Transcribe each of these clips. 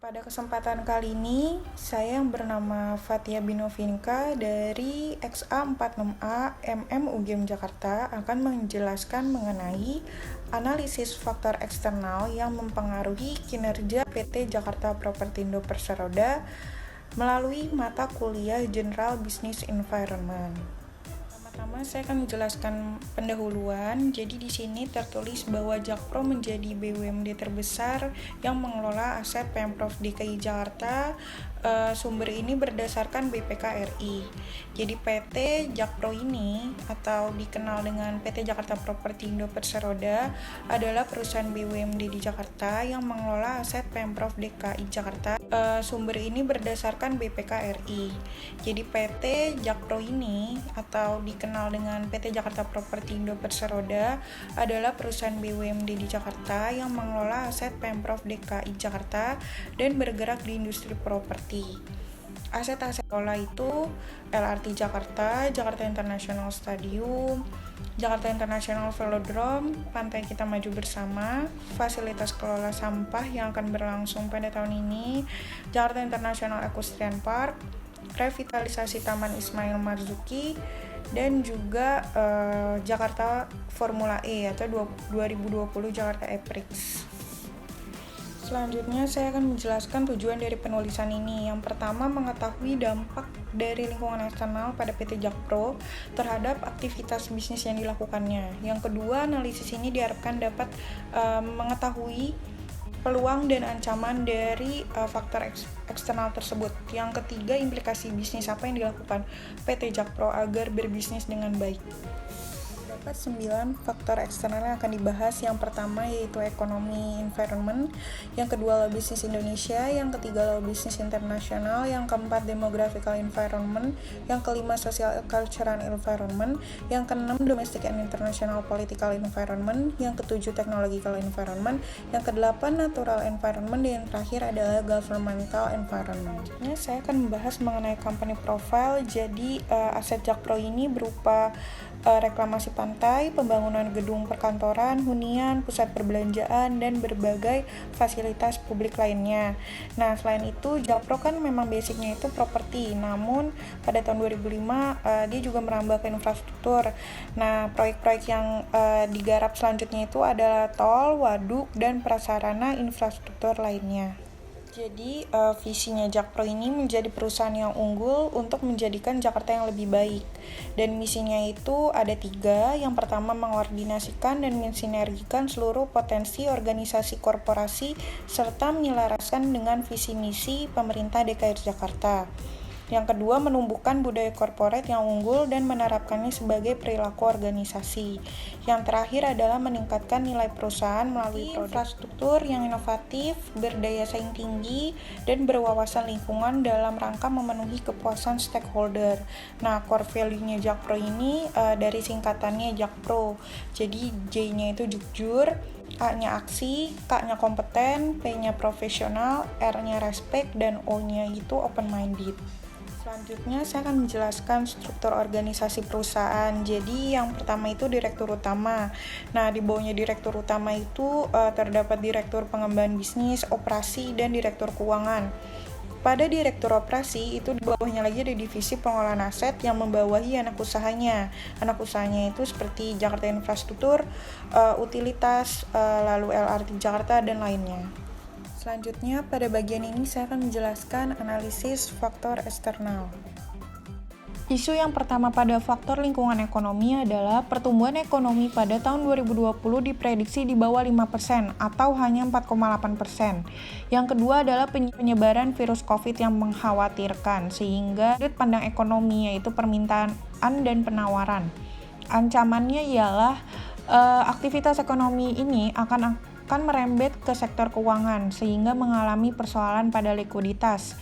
Pada kesempatan kali ini, saya yang bernama Fatia Binovinka dari XA46A UGM Jakarta akan menjelaskan mengenai analisis faktor eksternal yang mempengaruhi kinerja PT Jakarta Propertindo Perseroda melalui mata kuliah General Business Environment. Pertama, saya akan menjelaskan pendahuluan. Jadi di sini tertulis bahwa Jakpro menjadi BUMD terbesar yang mengelola aset Pemprov DKI Jakarta. Sumber ini berdasarkan BPK RI. Jadi PT Jakpro ini atau dikenal dengan PT Jakarta Propertindo Perseroda adalah perusahaan BUMD di Jakarta yang mengelola aset Pemprov DKI Jakarta. Sumber ini berdasarkan BPK RI. Jadi PT Jakpro ini atau dikenal dengan PT Jakarta Propertindo Perseroda adalah perusahaan BUMD di Jakarta yang mengelola aset Pemprov DKI Jakarta dan bergerak di industri properti. Aset-aset kelola itu LRT Jakarta, Jakarta International Stadium, Jakarta International Velodrome, Pantai Kita Maju Bersama, fasilitas kelola sampah yang akan berlangsung pada tahun ini, Jakarta International Equestrian Park, revitalisasi Taman Ismail Marzuki, dan juga Jakarta Formula E atau 2020 Jakarta E-Prix. Selanjutnya saya akan menjelaskan tujuan dari penulisan ini. Yang pertama, mengetahui dampak dari lingkungan eksternal pada PT Jakpro terhadap aktivitas bisnis yang dilakukannya. Yang kedua, analisis ini diharapkan dapat mengetahui peluang dan ancaman dari faktor eksternal tersebut. Yang ketiga, implikasi bisnis apa yang dilakukan PT Jakpro agar berbisnis dengan baik. Terdapat 9 faktor eksternal yang akan dibahas. Yang pertama yaitu ekonomi environment, yang kedua law bisnis Indonesia, yang ketiga law bisnis internasional, yang keempat demographical environment, yang kelima social cultural environment, yang keenam domestic and international political environment, yang ketujuh technological environment, yang kedelapan natural environment, dan yang terakhir adalah governmental environment. Saya akan membahas mengenai company profile. Jadi aset Jakpro ini berupa reklamasi pantai, pembangunan gedung perkantoran, hunian, pusat perbelanjaan, dan berbagai fasilitas publik lainnya. Nah, selain itu, Jakpro kan memang basicnya itu properti, namun pada tahun 2005 dia juga merambah ke infrastruktur. Nah, proyek-proyek yang digarap selanjutnya itu adalah tol, waduk, dan prasarana infrastruktur lainnya. Jadi visinya Jakpro ini menjadi perusahaan yang unggul untuk menjadikan Jakarta yang lebih baik. Dan misinya itu ada 3. Yang pertama, mengkoordinasikan dan mensinergikan seluruh potensi organisasi korporasi serta menyelaraskan dengan visi misi pemerintah DKI Jakarta. Yang kedua, menumbuhkan budaya korporat yang unggul dan menerapkannya sebagai perilaku organisasi. Yang terakhir adalah meningkatkan nilai perusahaan melalui infrastruktur yang inovatif, berdaya saing tinggi, dan berwawasan lingkungan dalam rangka memenuhi kepuasan stakeholder. Nah, core value-nya Jakpro ini dari singkatannya Jakpro. Jadi J-nya itu jujur, A-nya aksi, K-nya kompeten, P-nya profesional, R-nya respect, dan O-nya itu open-minded. Selanjutnya saya akan menjelaskan struktur organisasi perusahaan. Jadi yang pertama itu direktur utama. Nah, di bawahnya direktur utama itu terdapat direktur pengembangan bisnis, operasi, dan direktur keuangan. Pada direktur operasi itu di bawahnya lagi ada divisi pengelolaan aset yang membawahi anak usahanya. Anak usahanya itu seperti Jakarta Infrastruktur, Utilitas, lalu LRT Jakarta, dan lainnya. Selanjutnya, pada bagian ini saya akan menjelaskan analisis faktor eksternal. Isu yang pertama pada faktor lingkungan ekonomi adalah pertumbuhan ekonomi pada tahun 2020 diprediksi di bawah 5% atau hanya 4,8%. Yang kedua adalah penyebaran virus COVID yang mengkhawatirkan sehingga sudut pandang ekonomi yaitu permintaan dan penawaran. Ancamannya ialah aktivitas ekonomi ini akan merembet ke sektor keuangan sehingga mengalami persoalan pada likuiditas.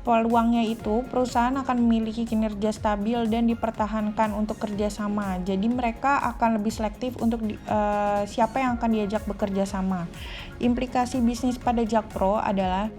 Peluangnya itu perusahaan akan memiliki kinerja stabil dan dipertahankan untuk kerjasama. Jadi mereka akan lebih selektif untuk siapa yang akan diajak bekerja sama. Implikasi bisnis pada Jakpro adalah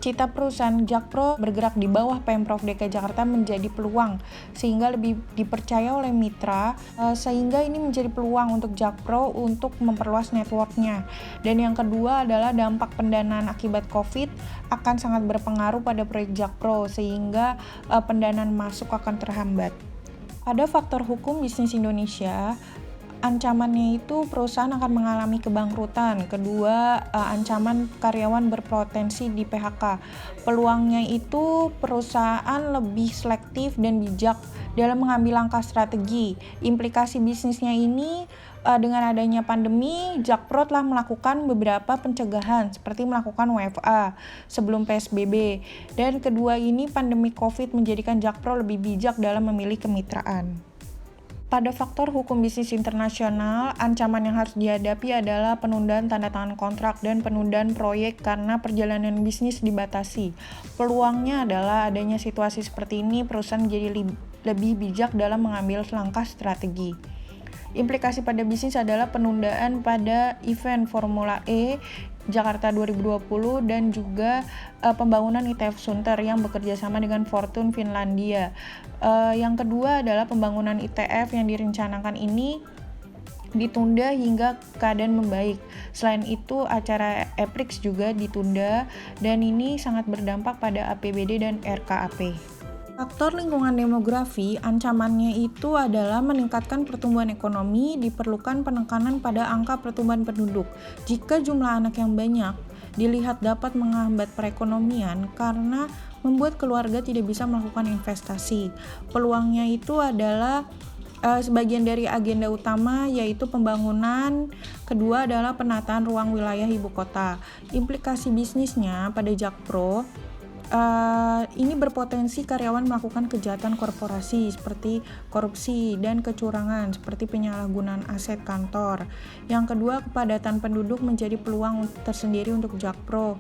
Cita perusahaan Jakpro bergerak di bawah Pemprov DKI Jakarta menjadi peluang sehingga lebih dipercaya oleh mitra, sehingga ini menjadi peluang untuk Jakpro untuk memperluas networknya. Dan yang kedua adalah dampak pendanaan akibat COVID akan sangat berpengaruh pada proyek Jakpro sehingga pendanaan masuk akan terhambat. Pada faktor hukum bisnis Indonesia, ancamannya itu perusahaan akan mengalami kebangkrutan. Kedua, ancaman karyawan berpotensi di PHK. Peluangnya itu perusahaan lebih selektif dan bijak dalam mengambil langkah strategi. Implikasi bisnisnya ini dengan adanya pandemi, Jakpro telah melakukan beberapa pencegahan seperti melakukan WFA sebelum PSBB. Dan kedua ini pandemi COVID menjadikan Jakpro lebih bijak dalam memilih kemitraan. Pada faktor hukum bisnis internasional, ancaman yang harus dihadapi adalah penundaan tanda tangan kontrak dan penundaan proyek karena perjalanan bisnis dibatasi. Peluangnya adalah adanya situasi seperti ini, perusahaan menjadi lebih bijak dalam mengambil langkah strategi. Implikasi pada bisnis adalah penundaan pada event Formula E Jakarta 2020 dan juga pembangunan ITF Sunter yang bekerja sama dengan Fortune Finlandia. Yang kedua adalah pembangunan ITF yang direncanakan ini ditunda hingga keadaan membaik. Selain itu, acara EPRIX juga ditunda dan ini sangat berdampak pada APBD dan RKAP. Faktor lingkungan demografi, ancamannya itu adalah meningkatkan pertumbuhan ekonomi, diperlukan penekanan pada angka pertumbuhan penduduk. Jika jumlah anak yang banyak dilihat dapat menghambat perekonomian karena membuat keluarga tidak bisa melakukan investasi. Peluangnya itu adalah sebagian dari agenda utama yaitu pembangunan, kedua adalah penataan ruang wilayah ibu kota. Implikasi bisnisnya pada Jakpro ini berpotensi karyawan melakukan kejahatan korporasi seperti korupsi dan kecurangan seperti penyalahgunaan aset kantor. Yang kedua, kepadatan penduduk menjadi peluang tersendiri untuk Jakpro.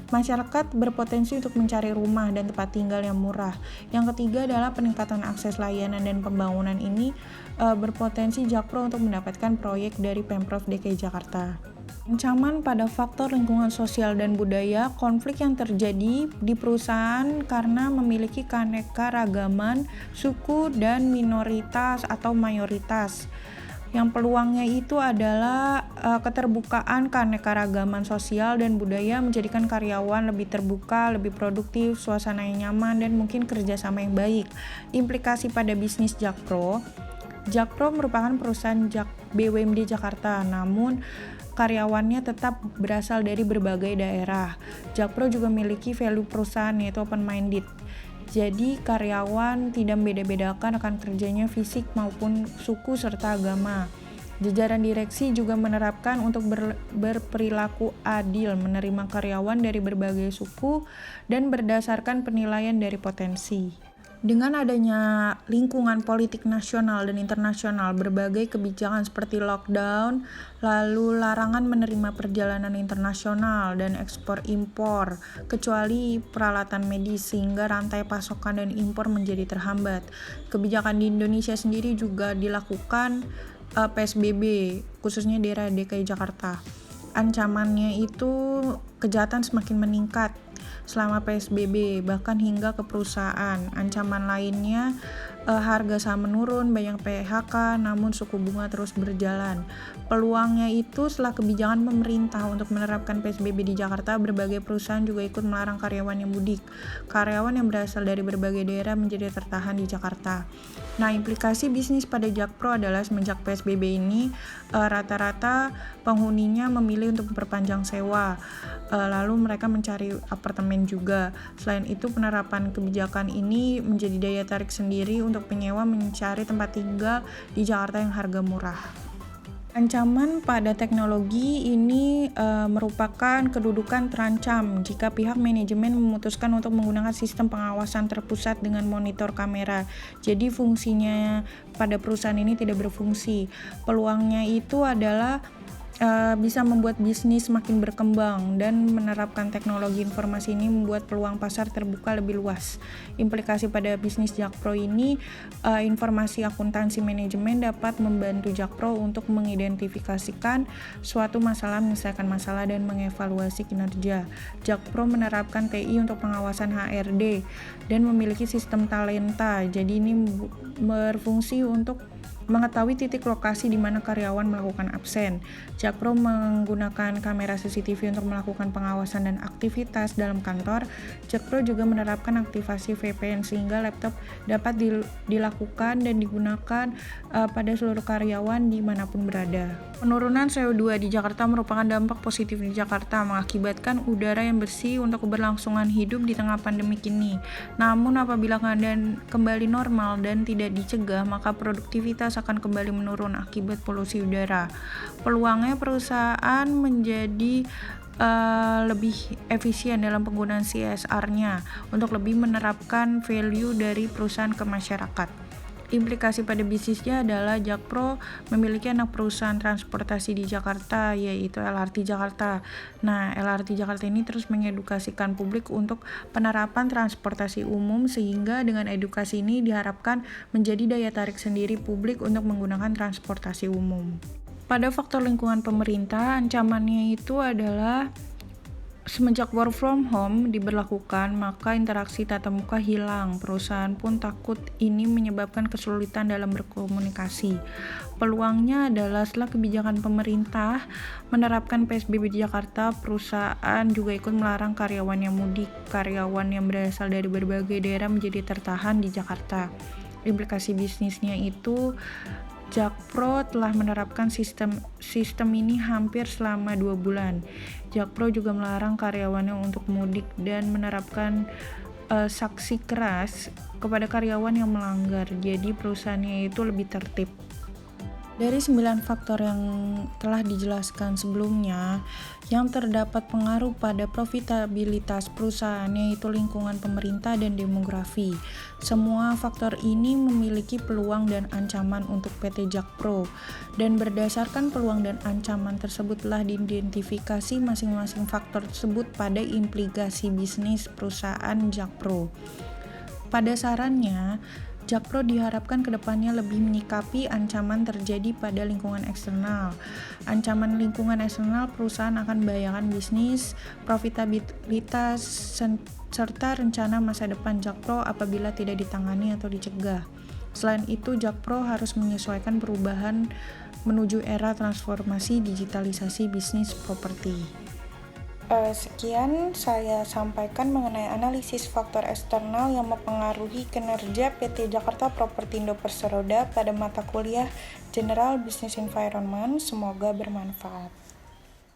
Masyarakat berpotensi untuk mencari rumah dan tempat tinggal yang murah. Yang ketiga adalah peningkatan akses layanan dan pembangunan ini berpotensi Jakpro untuk mendapatkan proyek dari Pemprov DKI Jakarta. Ancaman pada faktor lingkungan sosial dan budaya, konflik yang terjadi di perusahaan karena memiliki keanekaragaman suku dan minoritas atau mayoritas. Yang peluangnya itu adalah keterbukaan keanekaragaman sosial dan budaya menjadikan karyawan lebih terbuka, lebih produktif, suasana yang nyaman, dan mungkin kerjasama yang baik. Implikasi pada bisnis Jakpro merupakan perusahaan BUMD Jakarta, namun karyawannya tetap berasal dari berbagai daerah. Jakpro juga memiliki value perusahaan yaitu open-minded. Jadi karyawan tidak membeda-bedakan akan kerjanya fisik maupun suku serta agama. Jajaran direksi juga menerapkan untuk berperilaku adil, menerima karyawan dari berbagai suku dan berdasarkan penilaian dari potensi. Dengan adanya lingkungan politik nasional dan internasional, berbagai kebijakan seperti lockdown, lalu larangan menerima perjalanan internasional dan ekspor impor, kecuali peralatan medis sehingga rantai pasokan dan impor menjadi terhambat. Kebijakan di Indonesia sendiri juga dilakukan PSBB, khususnya daerah DKI Jakarta. Ancamannya itu kejahatan semakin meningkat selama PSBB, bahkan hingga ke perusahaan. Ancaman lainnya harga saham menurun, banyak PHK, namun suku bunga terus berjalan. Peluangnya itu setelah kebijakan pemerintah untuk menerapkan PSBB di Jakarta, berbagai perusahaan juga ikut melarang karyawan yang mudik. Karyawan yang berasal dari berbagai daerah menjadi tertahan di Jakarta. Nah, implikasi bisnis pada Jakpro adalah semenjak PSBB ini rata-rata penghuninya memilih untuk memperpanjang sewa. Lalu mereka mencari apartemen juga. Selain itu, penerapan kebijakan ini menjadi daya tarik sendiri untuk penyewa mencari tempat tinggal di Jakarta yang harga murah. Ancaman pada teknologi ini merupakan kedudukan terancam jika pihak manajemen memutuskan untuk menggunakan sistem pengawasan terpusat dengan monitor kamera. Jadi fungsinya pada perusahaan ini tidak berfungsi. Peluangnya itu adalah bisa membuat bisnis makin berkembang, dan menerapkan teknologi informasi ini membuat peluang pasar terbuka lebih luas. Implikasi pada bisnis Jakpro ini, informasi akuntansi manajemen dapat membantu Jakpro untuk mengidentifikasikan suatu masalah, menyelesaikan masalah, dan mengevaluasi kinerja. Jakpro menerapkan TI untuk pengawasan HRD dan memiliki sistem talenta. Jadi ini berfungsi untuk mengetahui titik lokasi di mana karyawan melakukan absen. Jakpro menggunakan kamera CCTV untuk melakukan pengawasan dan aktivitas dalam kantor. Jakpro juga menerapkan aktivasi VPN sehingga laptop dapat dilakukan dan digunakan pada seluruh karyawan dimanapun berada. Penurunan CO2 di Jakarta merupakan dampak positif di Jakarta, mengakibatkan udara yang bersih untuk keberlangsungan hidup di tengah pandemi ini. Namun apabila keadaan kembali normal dan tidak dicegah, maka produktivitas akan kembali menurun akibat polusi udara. Peluangnya perusahaan menjadi lebih efisien dalam penggunaan CSR-nya untuk lebih menerapkan value dari perusahaan ke masyarakat. Implikasi pada bisnisnya adalah Jakpro memiliki anak perusahaan transportasi di Jakarta, yaitu LRT Jakarta. Nah, LRT Jakarta ini terus mengedukasikan publik untuk penerapan transportasi umum, sehingga dengan edukasi ini diharapkan menjadi daya tarik sendiri publik untuk menggunakan transportasi umum. Pada faktor lingkungan pemerintah, ancamannya itu adalah semenjak work from home diberlakukan, maka interaksi tatap muka hilang. Perusahaan pun takut ini menyebabkan kesulitan dalam berkomunikasi. Peluangnya adalah setelah kebijakan pemerintah menerapkan PSBB di Jakarta, perusahaan juga ikut melarang karyawan yang mudik. Karyawan yang berasal dari berbagai daerah menjadi tertahan di Jakarta. Implikasi bisnisnya itu, Jakpro telah menerapkan sistem ini hampir selama 2 bulan. Jakpro juga melarang karyawannya untuk mudik dan menerapkan sanksi keras kepada karyawan yang melanggar. Jadi perusahaannya itu lebih tertib. Dari 9 faktor yang telah dijelaskan sebelumnya, yang terdapat pengaruh pada profitabilitas perusahaan yaitu lingkungan pemerintah dan demografi. Semua faktor ini memiliki peluang dan ancaman untuk PT Jakpro, dan berdasarkan peluang dan ancaman tersebut telah diidentifikasi masing-masing faktor tersebut pada implikasi bisnis perusahaan Jakpro. Pada sarannya, Jakpro diharapkan kedepannya lebih menyikapi ancaman terjadi pada lingkungan eksternal. Ancaman lingkungan eksternal, perusahaan akan membahayakan bisnis, profitabilitas, serta rencana masa depan Jakpro apabila tidak ditangani atau dicegah. Selain itu, Jakpro harus menyesuaikan perubahan menuju era transformasi digitalisasi bisnis properti. Sekian saya sampaikan mengenai analisis faktor eksternal yang mempengaruhi kinerja PT Jakarta Propertindo Perseroda pada mata kuliah General Business Environment. Semoga bermanfaat.